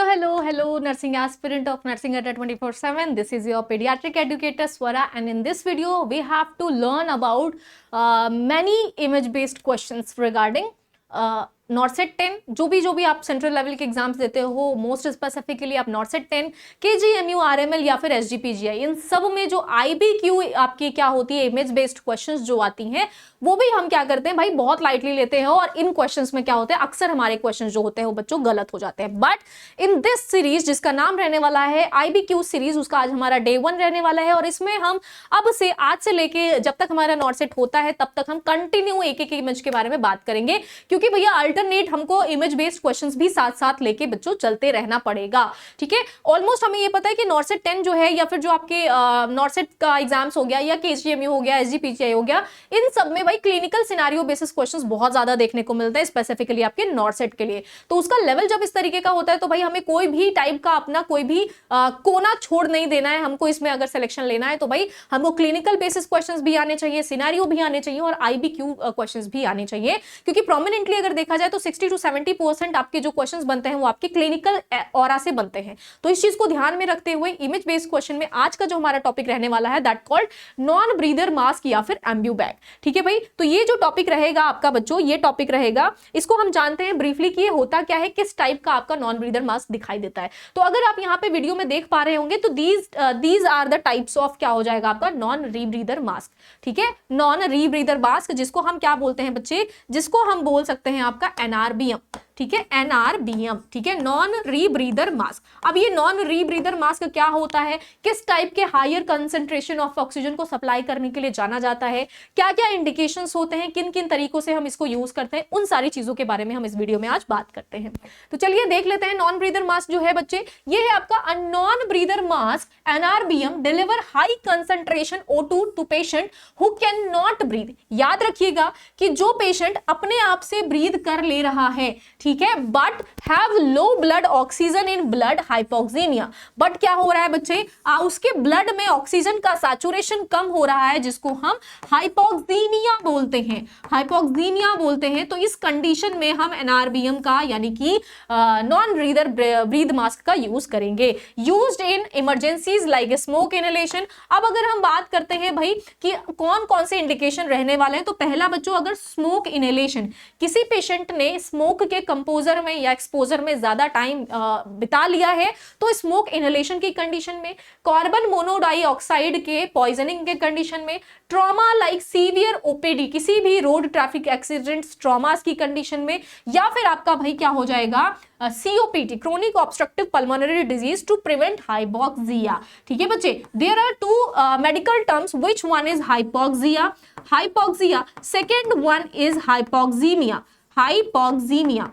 Hello, nursing aspirant of Nursing Adda 24/7. This is your pediatric educator Swara, and in this video, we have to learn about many image-based questions regarding नॉर्सेट 10 जो भी आप central level के exams देते हो, most specifically आप नॉर्सेट 10, KGMU, RML या फिर SGPGI, इन सब में जो आईबीक्यू आपकी क्या होती है, इमेज बेस्ड क्वेश्चंस जो आती हैं, वो भी हम क्या करते हैं भाई, बहुत लाइटली लेते हैं। और इन क्वेश्चंस में क्या होता है, अक्सर हमारे क्वेश्चंस जो होते हैं वो बच्चों गलत हो जाते हैं। बट इन दिस सीरीज जिसका नाम रहने वाला है आईबीक्यू सीरीज, उसका आज हमारा डे 1 रहने वाला है, और इसमें हम अब से आज से लेके जब तक हमारा नॉर्सेट होता है तब तक हम कंटिन्यू एक एक इमेज के बारे में बात करेंगे, क्योंकि भैया अल्टरनेट हमको इमेज बेस्ड क्वेश्चंस भी साथ साथ लेके बच्चों चलते रहना पड़ेगा। ठीक है, ऑलमोस्ट हमें ये पता है कि नॉर्सेट 10 जो है, या फिर जो आपके नॉर्सेट का एग्जाम्स हो गया, या केजीएमयू हो गया, एसजीपीजीआई हो गया, इन सब में भाई क्लिनिकल सिनेरियो बेसिस क्वेश्चंस बहुत ज्यादा देखने को मिलते हैं, स्पेसिफिकली आपके नॉर्सेट के लिए। तो उसका लेवल जब इस तरीके का होता है तो भाई हमें कोई भी टाइप का अपना कोई भी कोना छोड़ नहीं देना है। हमको इसमें अगर सिलेक्शन लेना है तो भाई हमको क्लिनिकल बेसिस क्वेश्चंस भी आने चाहिए, सिनेरियो भी आने चाहिए, और आईबीक्यू क्वेश्चंस भी आने चाहिए, क्योंकि प्रोमिनेंटली अगर देखा जाए तो 60 to 70% आपके जो क्वेश्चंस बनते हैं वो आपके क्लिनिकल ऑरा से बनते हैं। तो इस चीज को ध्यान में रखते हुए इमेज बेस्ड क्वेश्चन में आज का जो हमारा टॉपिक रहने वाला है, that called non breather mask या फिर एम्ब्यू बैग। ठीक है भाई, तो ये जो टॉपिक रहेगा आपका बच्चों, ये टॉपिक रहेगा, इसको हम जानते हैं ब्रीफली कि ये होता क्या है, किस टाइप का आपका नॉन ब्रीदर मास्क दिखाई देता है। तो अगर आप यहाँ पे वीडियो में देख पा रहे होंगे तो these are the types of क्या हो जाएगा आपका नॉन रीब्रीदर मास्क। ठीक है, नॉन रीब्रीदर मास्क, जिसको हम क्या बोलते हैं बच्चे, जिसको हम बोल सकते हैं आपका एनआरबीएम। ठीक है, एनआरबीएम। ठीक है, नॉन रीब्रीदर मास्क। अब ये नॉन रीब्रीदर मास्क क्या होता है, किस टाइप के हायर कंसंट्रेशन ऑफ ऑक्सीजन को सप्लाई करने के लिए जाना जाता है, क्या क्या इंडिकेशंस होते हैं, किन किन तरीकों से हम इसको यूज करते हैं, उन सारी चीजों के बारे में हम इस वीडियो में आज बात करते हैं। तो चलिए देख लेते हैं। नॉन ब्रीदर मास्क जो है बच्चे, ये है आपका non breather mask NRBM deliver high concentration O2 to patient who can not breathe. याद रखिएगा कि जो पेशेंट अपने आप से ब्रीथ कर ले रहा है, ठीक है, but have low blood oxygen in blood hypoxaemia. But क्या हो रहा है बच्चे, उसके ब्लड में ऑक्सीजन का सैचुरेशन कम हो रहा है, जिसको हम हाइपोक्सीमिया बोलते हैं, हाइपोक्सीमिया बोलते हैं। तो इस कंडीशन में हम एनआरबीएम का यानी कि नॉन ब्रीदर ब्रीद मास्क का यूज करेंगे, used in emergencies like smoke inhalation. अब अगर हम बात करते हैं भाई कि कौन कौन से इंडिकेशन रहने वाले हैं, तो पहला बच्चों, अगर स्मोक इनहेलेशन, किसी पेशेंट ने स्मोक के कंपोजर में या एक्सपोजर में ज्यादा टाइम बिता लिया है, तो स्मोक इनहेलेशन की कंडीशन में, कार्बन मोनोडाइऑक्साइड के पॉइजनिंग के कंडीशन में, ट्रॉमा लाइक सीवियर ओपीडी, किसी भी रोड ट्रैफिक एक्सीडेंट्स ट्रॉमास की कंडीशन में, या फिर आपका भाई क्या हो जाएगा COPD, chronic obstructive pulmonary disease to prevent hypoxia. ठीक है बच्चे, there are two medical terms, which one is hypoxia, hypoxia, second one is hypoxemia, hypoxemia.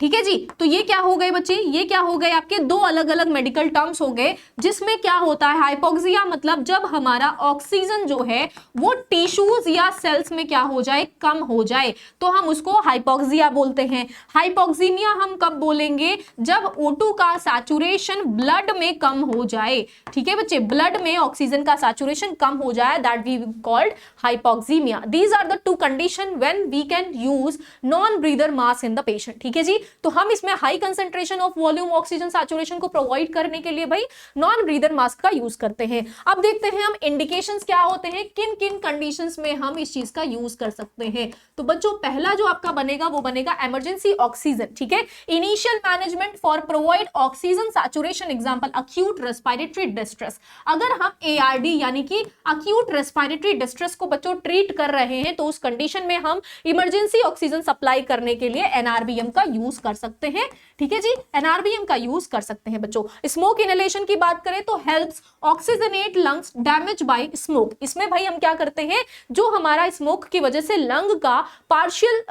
ठीक है जी, तो ये क्या हो गए बच्चे, ये क्या हो गए आपके दो अलग अलग मेडिकल टर्म्स हो गए, जिसमें क्या होता है, हाइपोक्सिया मतलब जब हमारा ऑक्सीजन जो है वो टिश्यूज या सेल्स में क्या हो जाए, कम हो जाए, तो हम उसको हाइपोक्सिया बोलते हैं। हाइपोक्सीमिया हम कब बोलेंगे, जब O2 का सैचुरेशन ब्लड में कम हो जाए। ठीक है बच्चे, ब्लड में ऑक्सीजन का सैचुरेशन कम हो जाए, that we called hypoxemia. These are the two condition when we can use non breather mask in the patient. ठीक है जी, तो हम इसमें high concentration of volume oxygen saturation को प्रोवाइड करने के लिए भाई नॉन ब्रीदर मास्क का यूज करते हैं। अब देखते हैं हम इंडिकेशंस क्या होते हैं, किन किन कंडीशंस में हम इस चीज का यूज कर सकते हैं। तो बच्चों, पहला जो आपका बनेगा वो बनेगा इमरजेंसी ऑक्सीजन। ठीक है, initial management for provide oxygen saturation, example acute respiratory distress. अगर हम ARD यानी कि अक्यूट रेस्पिरेटरी डिस्ट्रेस को बच्चों ट्रीट कर रहे हैं, तो उस कंडीशन में हम इमरजेंसी ऑक्सीजन सप्लाई करने के लिए एनआरबीएम का यूज कर सकते हैं। ठीक है जी, एनआरबीएम का यूज कर सकते हैं बच्चों। स्मोक इनहेलेशन की बात करें तो helps oxygenate lungs damage bye smoke. इसमें भाई हम क्या करते हैं, जो हमारा स्मोक की वजह से लंग का पार्शियल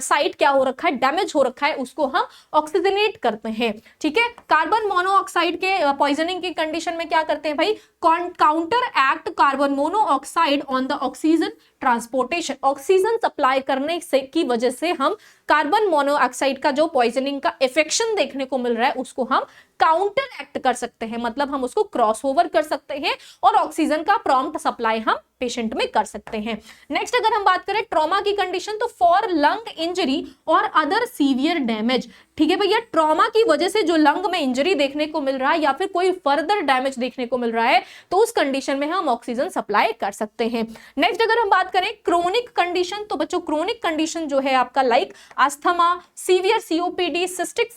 साइड क्या हो रखा है, डैमेज हो रखा है, उसको हम ऑक्सीजनेट करते हैं। ठीक है, कार्बन मोनोऑक्साइड के पॉइजनिंग की कंडीशन में क्या करते हैं भाई, counter act carbon monoxide on the oxygen transportation. Oxygen supply करने से की वजह से हम कार्बन मोनोऑक्साइड का जो पॉइजनिंग का इफेक्शन देखने को मिल रहा है, उसको हम काउंटर एक्ट कर सकते हैं, मतलब हम उसको क्रॉस ओवर कर सकते हैं और ऑक्सीजन का प्रॉम्प्ट सप्लाई हम पेशेंट में कर सकते हैं। नेक्स्ट अगर हम बात करें ट्रॉमा की कंडीशन, तो फॉर लंग इंजरी और अदर सीवियर डैमेज, ठीक है भैया, ट्रॉमा की वजह से जो लंग में इंजरी देखने को मिल रहा है या फिर कोई फर्दर डैमेज देखने को मिल रहा है, तो उस कंडीशन में हम ऑक्सीजन सप्लाई कर सकते हैं। नेक्स्ट अगर हम बात करें क्रोनिक कंडीशन, तो बच्चों क्रोनिक कंडीशन जो है आपका like asthma, severe COPD, cystic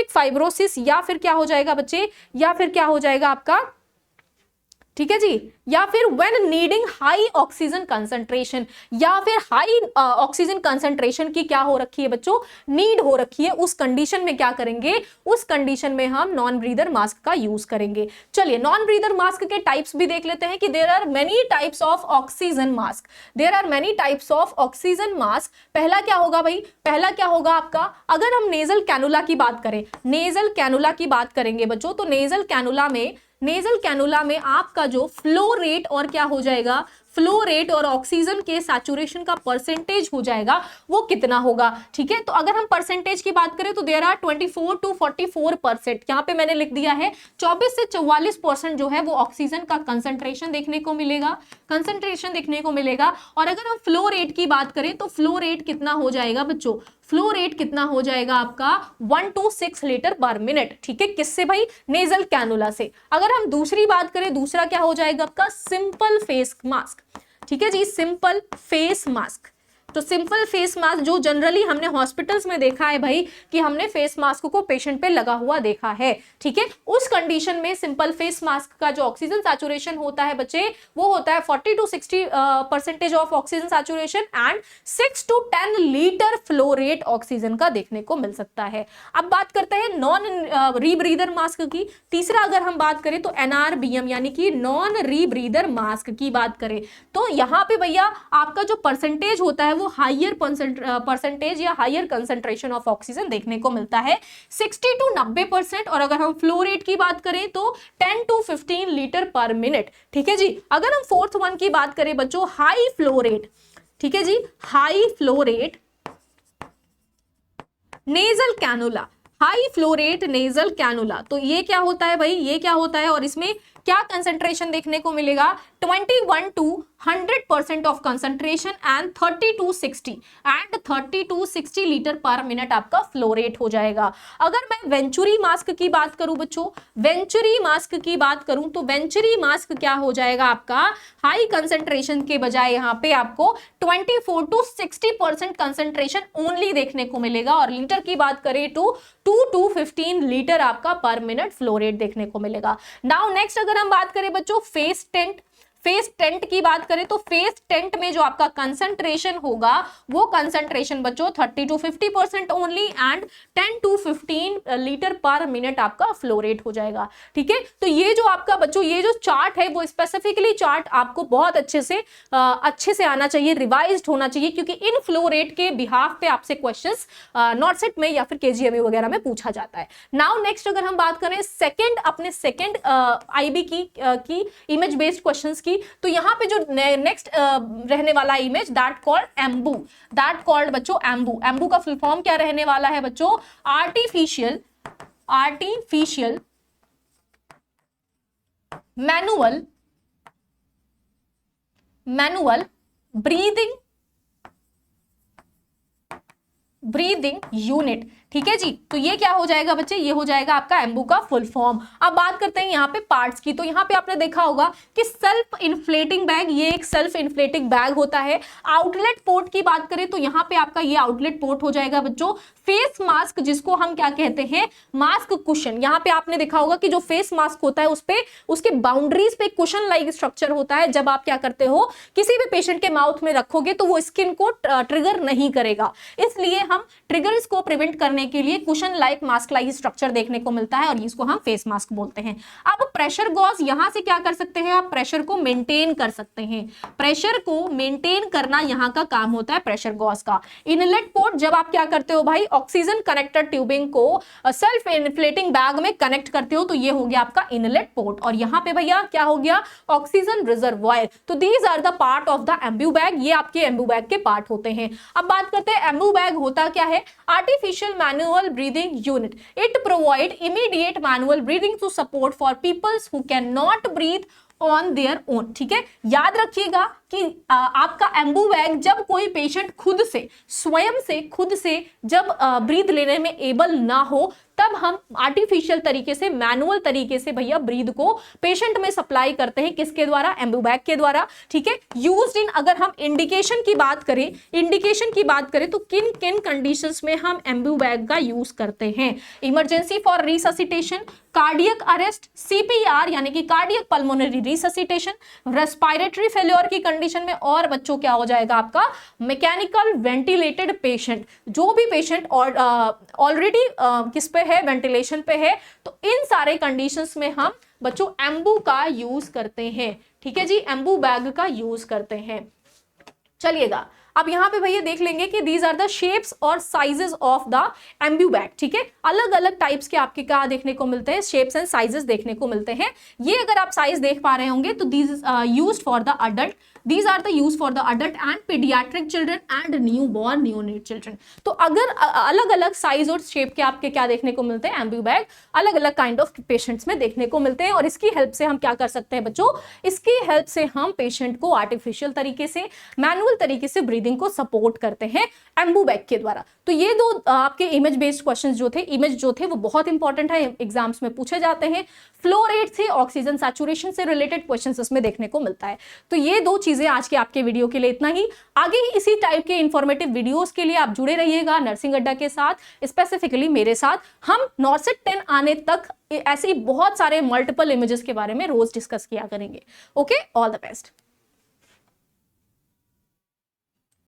fibrosis या फिर क्या हो जाएगा बच्चे, या फिर क्या हो जाएगा आपका, ठीक है जी, या फिर when needing high oxygen concentration, या फिर हाई ऑक्सीजन कंसंट्रेशन की क्या हो रखी है बच्चों, नीड हो रखी है, उस कंडीशन में क्या करेंगे, उस कंडीशन में हम नॉन ब्रीदर मास्क का यूज करेंगे। चलिए नॉन ब्रीदर मास्क के टाइप्स भी देख लेते हैं कि there are many types of oxygen mask, there are many types of oxygen mask. पहला क्या होगा भाई, पहला क्या होगा आपका, अगर हम नेजल कैनुला की बात करें, नेजल कैनुला की बात करेंगे बच्चों, तो नेजल कैनुला में आपका जो फ्लो रेट और क्या हो जाएगा, फ्लो रेट और ऑक्सीजन के सैचुरेशन का परसेंटेज हो जाएगा, वो कितना होगा, ठीक है। तो अगर हम परसेंटेज की बात करें तो देयर आर 24 to 44%, यहाँ पे मैंने लिख दिया है 24 से 44% जो है वो ऑक्सीजन का कंसंट्रेशन देखने को मिलेगा, और अगर हम फ्लो रेट की बात करें तो फ्लो रेट कितना हो जाएगा बच्चों, फ्लो रेट कितना हो जाएगा आपका 1 to 6 लीटर पर मिनट, ठीक है, किससे भाई, नेजल कैनुला से। अगर हम दूसरी बात करें, दूसरा क्या हो जाएगा आपका सिंपल फेस मास्क, ठीक है जी, सिंपल फेस मास्क। तो सिंपल फेस मास्क जो जनरली हमने हॉस्पिटल्स में देखा है भाई कि हमने फेस मास्क को पेशेंट पे लगा हुआ देखा है, ठीक है, उस कंडीशन में सिंपल फेस मास्क का जो ऑक्सीजन सैचुरेशन होता है बच्चे, वो होता है 40 to 60% of oxygen saturation and 6 to 10 litre flow rate oxygen का देखने को मिल सकता है। अब बात करते हैं नॉन रीब्रीदर मास्क की। तीसरा अगर हम बात करें तो NRBM यानी कि नॉन रीब्रीदर मास्क की बात करें, तो यहाँ पे भैया आपका जो परसेंटेज होता है वो हायर परसेंटेज या हायर कंसंट्रेशन ऑफ ऑक्सीजन देखने को मिलता है 60 to 90%, और अगर हम फ्लो रेट की बात करें तो 10 to 15 लीटर पर मिनट, ठीक है जी। अगर हम फोर्थ वन की बात करें बच्चों हाई फ्लो रेट, ठीक है जी, high flow rate nasal cannula, high flow rate nasal cannula, तो ये क्या होता है भाई, ये क्या होता है और इसमें क्या कंसंट्रेशन देखने को मिलेगा, 21 to 100% of concentration and 30 to 60 litre पर मिनट आपका फ्लो रेट हो जाएगा। अगर मैं वेंचुरी मास्क की बात करूं बच्चों, वेंचुरी मास्क की बात करूं तो वेंचुरी मास्क क्या हो जाएगा आपका, हाई कंसंट्रेशन के बजाय यहाँ पे आपको 24 to 60% कंसंट्रेशन ओनली देखने को मिलेगा, और लीटर की बात करें तो 2 to 15 लीटर आपका पर मिनट फ्लो रेट देखने को मिलेगा। नाउ नेक्स्ट अगर हम बात करें बच्चों फेस टेंट की बात करें तो फेस टेंट में जो आपका कंसंट्रेशन होगा वो कंसंट्रेशन बच्चों 30 to 50% only and 10 to 15 litre पर मिनट आपका फ्लो रेट हो जाएगा, ठीक है। तो ये जो आपका बच्चों ये जो चार्ट है वो स्पेसिफिकली चार्ट आपको बहुत अच्छे से आना चाहिए, रिवाइज्ड होना चाहिए, क्योंकि इन फ्लो रेट के बिहाफ पे आपसे क्वेश्चंस नॉट सेट में या फिर KGMU वगैरह में पूछा जाता है। नाउ नेक्स्ट अगर हम बात करें अपने सेकंड IB की इमेज बेस्ड क्वेश्चंस की, तो यहां पे जो नेक्स्ट रहने वाला इमेज दैट कॉल्ड बच्चों एम्बू का फुल फॉर्म क्या रहने वाला है बच्चों, आर्टिफिशियल मैनुअल ब्रीदिंग यूनिट, ठीक है जी। तो ये क्या हो जाएगा बच्चे, ये हो जाएगा आपका एम्बू का फुल फॉर्म। अब बात करते हैं यहाँ पे पार्ट्स की, तो यहाँ पे आपने देखा होगा कि सेल्फ इन्फ्लेटिंग बैग, ये एक सेल्फ इन्फ्लेटिंग बैग होता है। आउटलेट पोर्ट की बात करें तो यहाँ पे आपका ये आउटलेट पोर्ट हो जाएगा बच्चों। फेस मास्क जिसको हम क्या कहते हैं, मास्क कुशन, यहाँ पे आपने देखा होगा कि जो फेस मास्क होता है उस पे उसके बाउंड्रीज पे कुशन लाइक स्ट्रक्चर होता है। जब आप क्या करते हो किसी भी पेशेंट के माउथ में रखोगे तो वो स्किन को ट्रिगर नहीं करेगा, इसलिए हम ट्रिगर्स को प्रिवेंट करने के लिए cushion like mask like structure देखने को मिलता है, और इसको हम फेस मास्क बोलते हैं। अब प्रेशर गॉज, यहां से क्या कर सकते हैं आप, प्रेशर को मेंटेन कर सकते हैं, प्रेशर को मेंटेन करना यहां का काम होता है प्रेशर गॉज का। इनलेट पोर्ट, जब आप क्या करते हो भाई ऑक्सीजन कनेक्टेड ट्यूबिंग को सेल्फ इन्फ्लेटिंग बैग में कनेक्ट करते हो, तो ये हो गया आपका इनलेट पोर्ट, और यहां पे भैया क्या हो गया, ऑक्सीजन रिजर्वायर। तो these are the part of the Ambu bag, ये आपके एम्बू बैग के पार्ट होते हैं। अब बात करते हैं एम्बू बैग होता क्या है, artificial manual breathing unit. It provide immediate manual breathing to support for peoples who cannot breathe on their own. ठीक है, याद रखिएगा कि आपका एम्बू बैग जब कोई पेशेंट खुद से स्वयं से खुद से जब ब्रीथ लेने में एबल ना हो, तब हम आर्टिफिशियल तरीके से मैनुअल तरीके से भैया ब्रीथ को पेशेंट में सप्लाई करते हैं। किसके द्वारा? एम्बू बैग के द्वारा। ठीक है, यूज्ड इन, अगर हम इंडिकेशन की बात करें तो किन किन कंडीशंस में हम एम्बू बैग का यूज करते हैं? Emergency for resuscitation, cardiac arrest, CPR यानी कि cardiac pulmonary resuscitation, respiratory failure की कंडीशन में, और बच्चों क्या हो जाएगा आपका? मैकेनिकल वेंटिलेटेड पेशेंट, जो भी पेशेंट ऑलरेडी किस पे है? वेंटिलेशन पे है, तो इन सारे कंडीशंस में हम बच्चों एम्बू का यूज करते हैं। ठीक है जी, एम्बू बैग का यूज करते हैं। चलिएगा, अब यहाँ पे भैया देख लेंगे कि दीज आर द शेप्स और sizes of the Ambu bag. ठीक है, अलग अलग टाइप्स के आपके क्या देखने को मिलते हैं? शेप्स एंड साइजेस देखने को मिलते हैं। ये अगर आप साइज देख पा रहे होंगे तो these used for the adult, these are the used for the adult and pediatric children and newborn neonate children। तो अगर अलग अलग साइज और शेप के आपके क्या देखने को मिलते हैं? एम्बू बैग अलग अलग काइंड ऑफ पेशेंट्स में देखने को मिलते हैं, और इसकी हेल्प से हम क्या कर सकते हैं बच्चों? इसकी हेल्प से हम पेशेंट को आर्टिफिशियल तरीके से, मैनुअल तरीके से ब्रीदिंग को सपोर्ट करते हैं एम्बू बैग के द्वारा। तो ये दो आपके इमेज बेस्ड क्वेश्चंस जो थे वो बहुत इंपॉर्टेंट है, एग्जाम्स में पूछे जाते हैं। फ्लो रेट से, ऑक्सीजन सैचुरेशन से रिलेटेड क्वेश्चंस इसमें देखने को मिलता है। तो ये दो चीजें आज के आपके वीडियो के लिए इतना ही। आगे ही इसी टाइप के इंफॉर्मेटिव वीडियोस के लिए आप जुड़े रहिएगा नर्सिंग अड्डा के साथ, स्पेसिफिकली मेरे साथ। हम नॉर्सेट 10 आने तक ऐसे बहुत सारे मल्टीपल इमेजेस के बारे में रोज डिस्कस किया करेंगे। Okay, all the best.